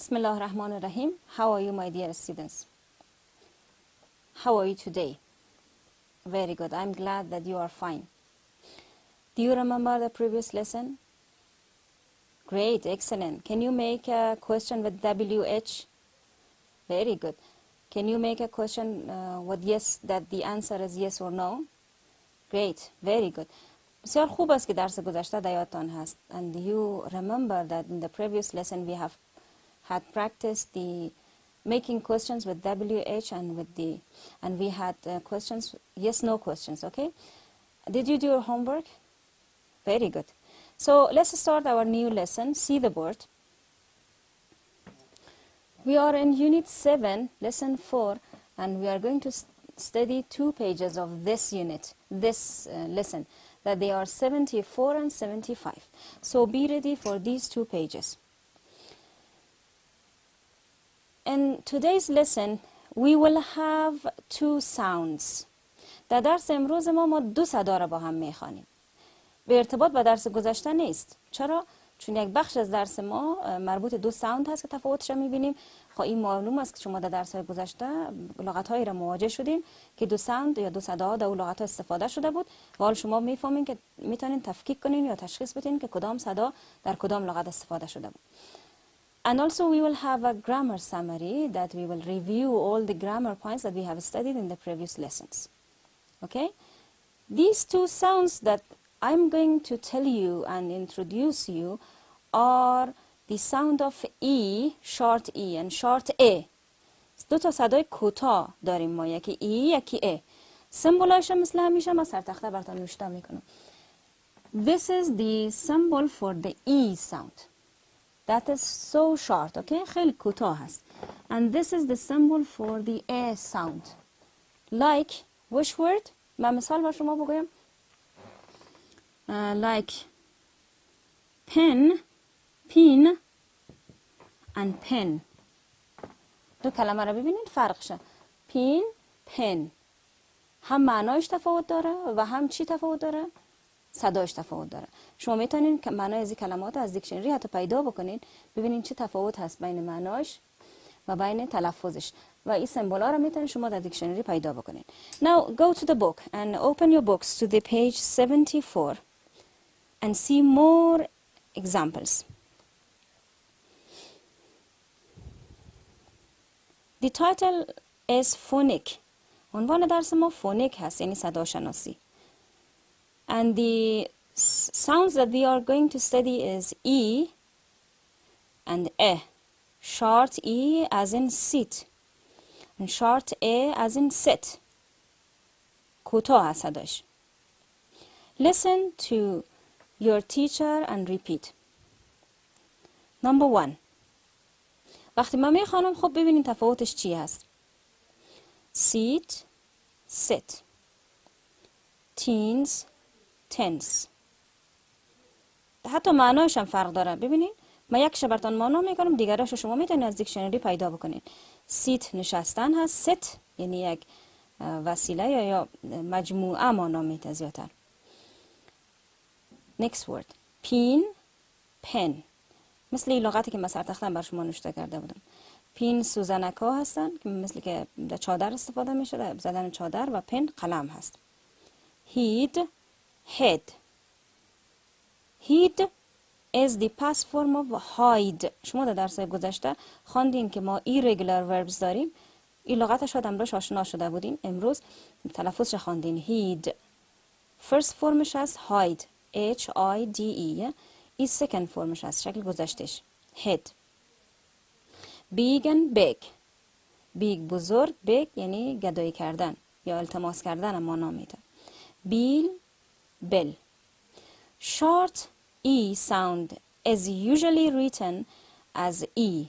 Bismillah ar-Rahman ar-Rahim. How are you, my dear students? How are you today? Very good. I'm glad that you are fine. Do you remember the previous lesson? Great, excellent. Can you make a question with WH? Very good. Can you make a question with yes, that the answer is yes or no? Great, very good. بسیار خوب است که درس گذشته در یادتان هست. And you remember that in the previous lesson we have had practiced the making questions with WH and we had questions, yes, no questions, okay? Did you do your homework? Very good. So let's start our new lesson. See the board. We are in Unit 7, Lesson 4, and we are going to study 2 pages of this unit, this lesson, that they are 74 and 75. So be ready for these 2 pages. In today's lesson, we will have 2 sounds. در درس امروز ما 2 صدا را با هم میخوانیم. به ارتباط با درس گذشته نیست. چرا؟ چون یک بخش از درس ما مربوط 2 ساوند هست که تفاوتش را میبینیم. خب این معلوم است که شما در درس گذشته لغت‌هایی را مواجه شدیم که 2 ساوند یا 2 صداها در اون لغت‌ها استفاده شده بود و حال شما میفهمین که میتونین تفکیک کنین یا تشخیص بدین که کدام صدا در کدام لغت استفاده شده بود. And also we will have a grammar summary that we will review all the grammar points that we have studied in the previous lessons. Okay? These 2 sounds that I'm going to tell you and introduce you are the sound of E, short E and short A. 2 تا صدای کوتاه داریم ما، یکی E یکی A. سمبولایش مثل همیشه ما سر تخته براتون نوشته میکنم. This is the symbol for the E sound. That is so short, okay? خیلی کوتاه هست. And this is the symbol for the A sound. Like, which word? من مثال بر شما بگویم. Like pen, pin and pen. 2 کلمه را ببینید فرقشه. پین، پن. هم معنایش تفاوت داره و هم چی تفاوت داره؟ صداش تفاوت داره. شما میتونین معنای از این کلمات از دیکشنری حتی پیدا بکنین، ببینین چه تفاوت هست بین معنایش و بین تلفظش. و این سمبولا را میتونین شما در دیکشنری پیدا بکنین. Now go to the book and open your books to the page 74 and see more examples. The title is phonic. عنوان درس ما فونیک هست، یعنی صدا شناسی. And the sounds that we are going to study is E and E. Short E as in sit and short A as in sit. کوتاه هست صداش. Listen to your teacher and repeat. Number 1. وقتی من میخوانم خب ببینین تفاوتش چی هست. Seat, sit. Teens, tense. حتی معنایش هم فرق داره. ببینین من یک براتون معنا میکنم، دیگراشو شما میتونید از دیکشنری پیدا بکنین. سیت نشستن هست، sit یعنی یک وسیله یا مجموعه معنا میده زیادتر. Next word. پین، pen. مثل این لغتی که من سر تختم بر شما نوشته کرده بودم. پین سوزنک ها هستن که مثل که در چادر استفاده میشه، در زدن چادر، و پن قلم هست. heed, head. heed is the past form of hide. شما در درس گذشته خواندین که ما irregular verbs داریم. این لغت شاید امروز آشنا شده بودین، امروز تلفظش خواندین. heed first formش هست hide H-I-D-E. این second formش هست شکل گذشتش head. big and big. big بزرگ، big یعنی گدایی کردن یا التماس کردن هم معنا میده. bill, bill. short E sound is usually written as E.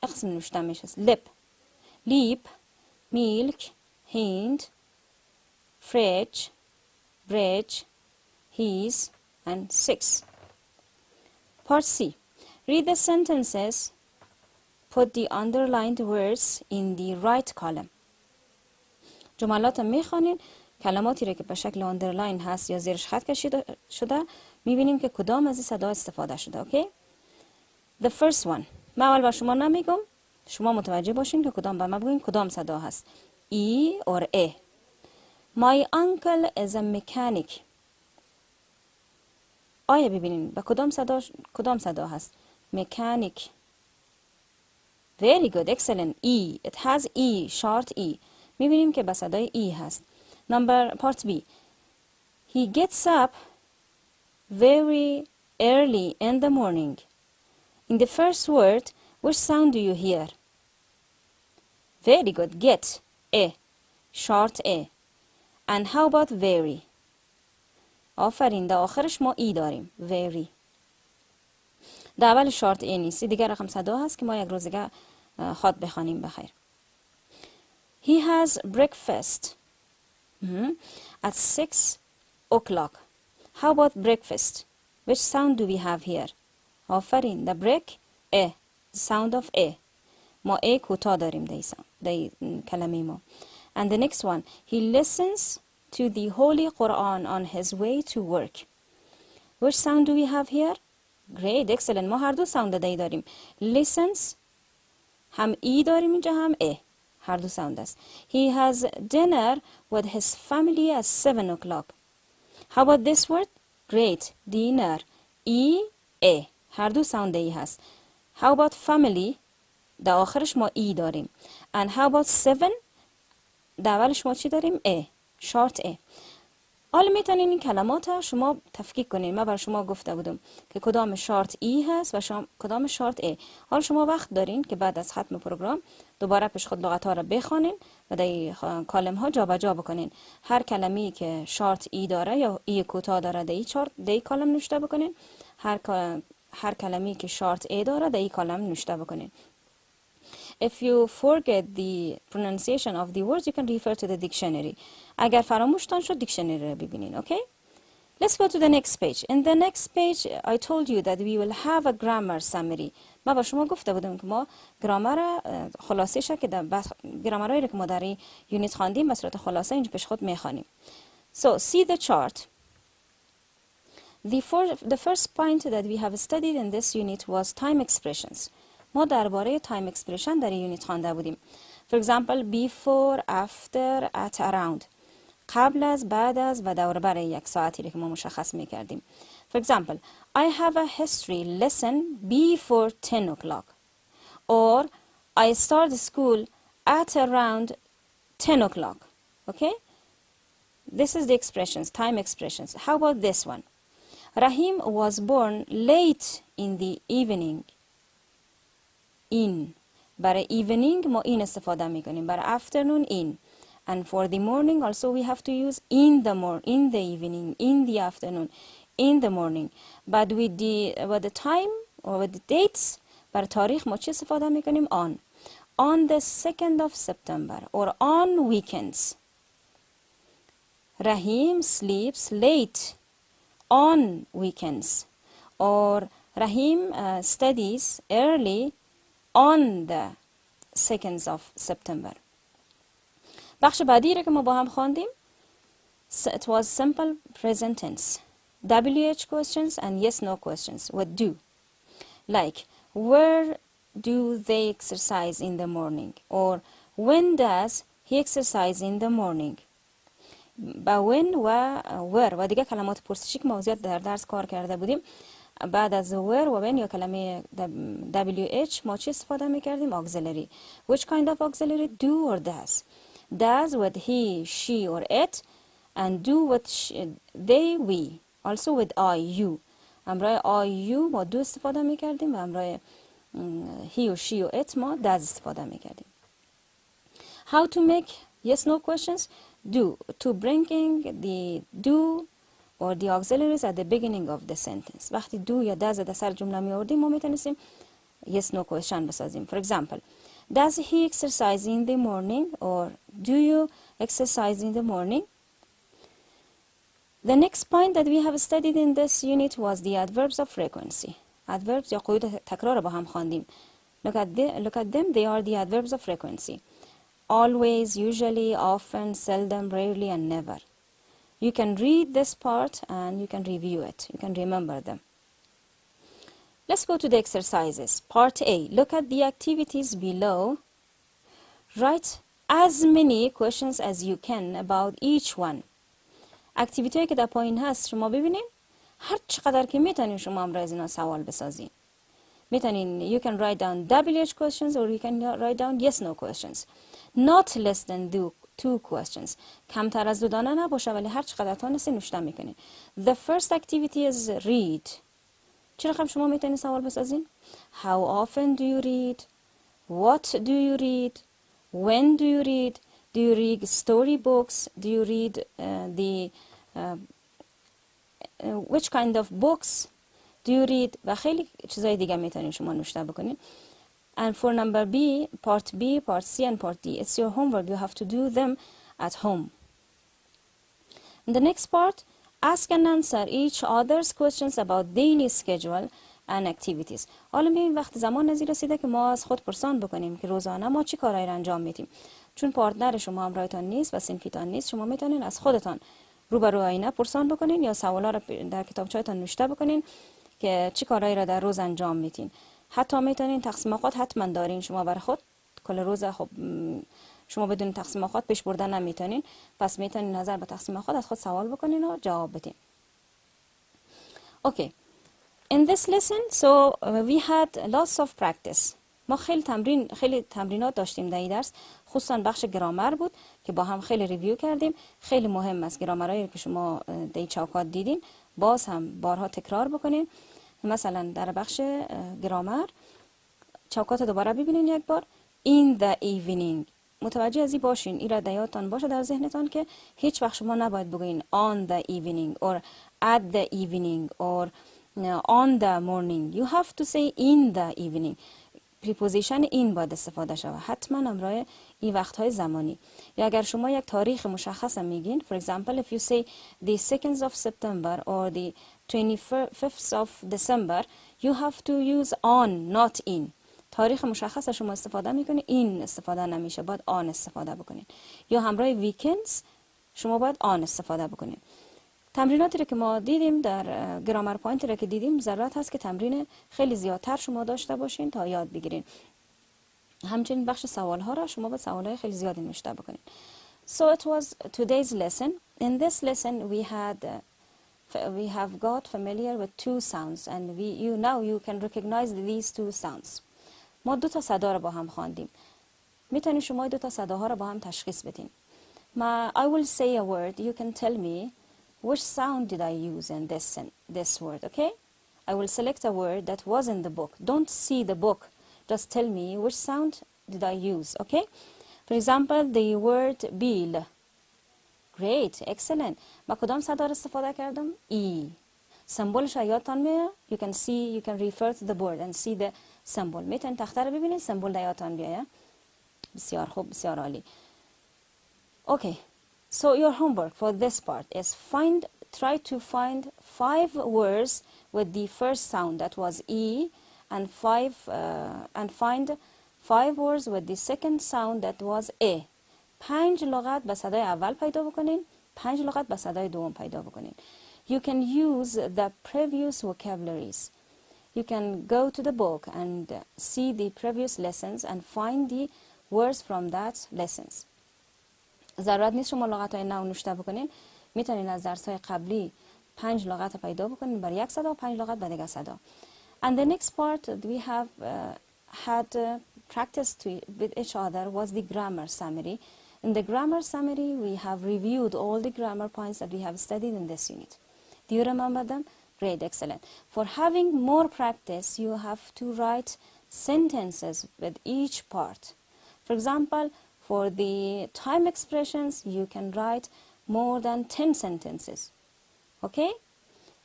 اقسم نوشته میشه lip, leap, milk, hind, fridge, bridge, his and six. Part C. Read the sentences. Put the underlined words in the right column. جملات میخوانین، کلماتی رو که به شکل underline هست یا زیرش خط کشیده شده میبینیم که کدام از این صدا استفاده شده. Okay? The first one. من اول با شما نمیگم، شما متوجه باشین که کدام به من بگوین کدام صدا هست. ای or ا. My uncle is a mechanic. آیا ببینین به کدام صدا هست؟ mechanic. Very good, excellent. E. It has E, short E. میبینیم که به صدای E هست. Part B. He gets up very early in the morning. In the first word, which sound do you hear? Very good. Get. A. Short A. And how about very? آفرین. در آخرش ما ای داریم. very. در اول شارت ای نیستی. دیگر رقم صدا هست که ما یک روز دیگه خواد بخوانیم بخیر. He has breakfast at 6 o'clock. How about breakfast? Which sound do we have here? آفرین. The break A. Sound of A. ما A کوتاه داریم در کلمه ما. And the next one. He listens to the Holy Quran on his way to work. Which sound do we have here? Great, excellent. ما هر دو ساوند دی داریم. Listens هم ای داریم اینجا هم ا. هر دو ساوند است. He has dinner with his family at 7 o'clock. How about this word? Great, dinner. ای ا. هر دو ساوند ای هست. How about family? در آخرش ما ای داریم. And how about 7? در اولش ما چی داریم؟ ا. شارت ا. حالا میتونین این کلمات شما تفکیک کنین. من برای شما گفته بودم که کدام شارت ای هست و کدام شارت ا. حالا شما وقت دارین که بعد از ختم پروگرام دوباره پیش خود لغت ها را بخوانین و در کالم ها جابجا بکنین. هر کلمه‌ای که شارت ای داره یا ای کوتاه داره در این کالم نوشته بکنین. هر کلمه‌ای که شارت ای داره در این کالم نوشته بکنین. If you forget the pronunciation of the words, you can refer to the dictionary. اگر فراموشتان شد دیکشنری رو ببینین. Okay? Let's go to the next page. In the next page, I told you that we will have a grammar summary. من با شما گفته بودم که ما گرامر خلاصه شه که گرامرایی رو که ما در این یونیت خواندیم به صورت خلاصه اینجا پیش خود میخوانیم. So, see the chart. The first point that we have studied in this unit was time expressions. ما درباره time expression در این یونیت خوانده بودیم. For example, before, after, at, around. قبل از، بعد از و دور بر یک ساعتی که ما مشخص میکردیم. For example, I have a history lesson before 10 o'clock. Or, I start school at around 10 o'clock. Okay? This is the expressions, time expressions. How about this one? Rahim was born late in the evening. In. برای evening ما این استفاده میکنیم. برای afternoon in. And for the morning also we have to use in the evening, in the afternoon, in the morning. But with the time or with the dates, برای تاریخ ما چی استفاده میکنیم؟ on. On the 2nd of September or on weekends. Rahim sleeps late on weekends. Or Rahim studies early on the 2nd of September. بخش بعدی رو که ما با هم خواندیم it was simple present tense. WH questions and yes no questions with do. Like where do they exercise in the morning? Or when does he exercise in the morning? با when و where و دیگه کلمات پرسشی که موضوعات در درس کار کرده بودیم. بعد از where و when یا کلمه WH ما چی استفاده میکردیم؟ auxiliary. Which kind of auxiliary? Do or does. Does with he, she or it, and do with they, we. Also with I, you. امرای I, you ما do استفاده میکردیم و امرای he or she or it ما does استفاده میکردیم. How to make yes no questions? Do. To bringing the do or the auxiliaries at the beginning of the sentence. وقتی do یا does در سر جمله می آوردیم ما میتونستیم yes no question بسازیم. For example, does he exercise in the morning? Or do you exercise in the morning? The next point that we have studied in this unit was the adverbs of frequency. Adverbs یا قیود تکرار با هم خواندیم. Look at them. They are the adverbs of frequency. Always, usually, often, seldom, rarely, and never. You can read this part and you can review it. You can remember them. Let's go to the exercises. Part A. Look at the activities below. Write as many questions as you can about each one. اکتیویتی که در پایین هست شما ببینید، هر چقدر که میتونین شما هم از اینا سوال بسازین. میتونین you can write down WH questions or you can write down yes no questions. Not less than two questions. کمتر از 2 دانه نباشه، ولی هر چقدر تونستین نوشته میکنین. The first activity is read. چه رقم شما میتونین سوال بسازین؟ How often do you read? What do you read? When do you read? Do you read storybooks? Do you read which kind of books do you read? و خیلی چیزای دیگه میتونین شما نوشته بکنین. And for number B, part B, part C and part D, it's your homework. You have to do them at home. In the next part, ask and answer each other's questions about daily schedule and activities. حالا میبینیم وقت زمان نزدیک رسیده که ما از خود پرسان بکنیم که روزانه ما چی کارایی رو انجام میدیم. چون پارتنر شما همراهتان نیست و صنفیتان نیست، شما میتونین از خودتان روبرو آینه پرسان بکنین یا سوالا رو در کتابچه‌تان نوشته بکنین که چی کارایی رو در روز انجام میدین. حتی میتونین تقسیم اوقات حتما دارین شما برای خود. کل روز خب شما بدون تقسیم اوقات پیش بردن نمیتونین، پس میتونین نظر به تقسیم اوقات از خود سوال بکنین و جواب بدین. Okay. In this lesson, so we had lots of practice. ما خیلی تمرینات داشتیم در این درس، خصوصا بخش گرامر بود که با هم خیلی ریویو کردیم. خیلی مهم است گرامرایی که شما در این چوکات دیدین باز هم بارها تکرار بکنین. مثلا در بخش گرامر چوکات دوباره ببینین یک بار. In the evening. متوجه ازی باشین، این را در یادتان باشه در ذهنتان که هیچ وقت شما نباید بگوین on the evening or at the evening or on the morning. You have to say in the evening. preposition in باید استفاده شود، حتما همراه این وقتهای زمانی. یا اگر شما یک تاریخ مشخص میگین، for example if you say the 2nd of September or the 25th of December, you have to use on not in. تاریخ مشخص شما استفاده میکنید، این استفاده نمیشه، باید آن استفاده بکنید. یا همراه ویکندز شما باید آن استفاده بکنید. تمریناتی رو که ما دیدیم در گرامر پوینتی رو که دیدیم، ضرورت هست که تمرین خیلی زیادتر شما داشته باشین تا یاد بگیرین. همچنین بخش سوال ها را شما باید سوال های خیلی زیادی نوشته بکنید. So it was today's lesson. In this lesson we have got familiar with two sounds and now you can recognize these two sounds. ما 2 تا صدا رو با هم خواندیم. میتونید شما 2 تا صداها رو با هم تشخیص بدین. I will say a word. You can tell me which sound did I use in this word, okay? I will select a word that was in the book. Don't see the book. Just tell me which sound did I use, okay? For example, the word bill. Great, excellent. با کدام صدا استفاده کردم؟ E. سمبولش یادتان میاد؟ You can refer to the board and see the symbol. میتونید تخته رو ببینید، سمبول در یادتان بیاید. بسیار خوب، بسیار عالی. Okay. So your homework for this part is try to find 5 words with the first sound that was E and find 5 words with the second sound that was A. 5 لغت به صدای اول پیدا بکنین، 5 لغت به صدای دوم پیدا بکنین. You can use the previous vocabularies. You can go to the book and see the previous lessons and find the words from that lessons. ضرورت نیست شما لغت‌های نو نوشته بکنین. میتونین از درس‌های قبلی 5 لغت پیدا بکنین برای یک صدا و 5 لغت برای دیگر صدا. And the next part we have had practiced with each other was the grammar summary. In the grammar summary we have reviewed all the grammar points that we have studied in this unit. Do you remember them? Great, excellent. For having more practice, you have to write sentences with each part. For example, for the time expressions, you can write more than 10 sentences. Okay?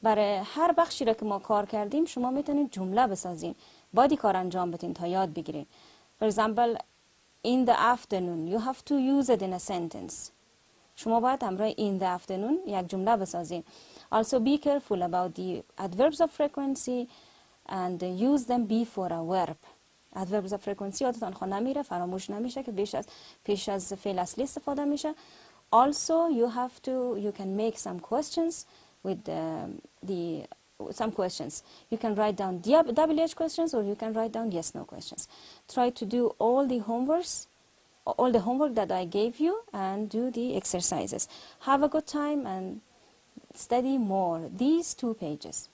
برای هر بخشی را که ما کار کردیم شما میتونید جمله بسازین. باید کار انجام بدین تا یاد بگیرین. For example, in the afternoon, you have to use it in a sentence. شما باید همراه in the afternoon یک جمله بسازین. Also be careful about the adverbs of frequency and use them before a verb. adverbs of frequency یادتان خود نمیره، فراموش نمیشه که پیش از فعل اصلی استفاده میشه. Also you can make some questions with the some questions. You can write down WH questions, or you can write down yes/no questions. Try to do all the homework that I gave you, and do the exercises. Have a good time and study more these 2 pages.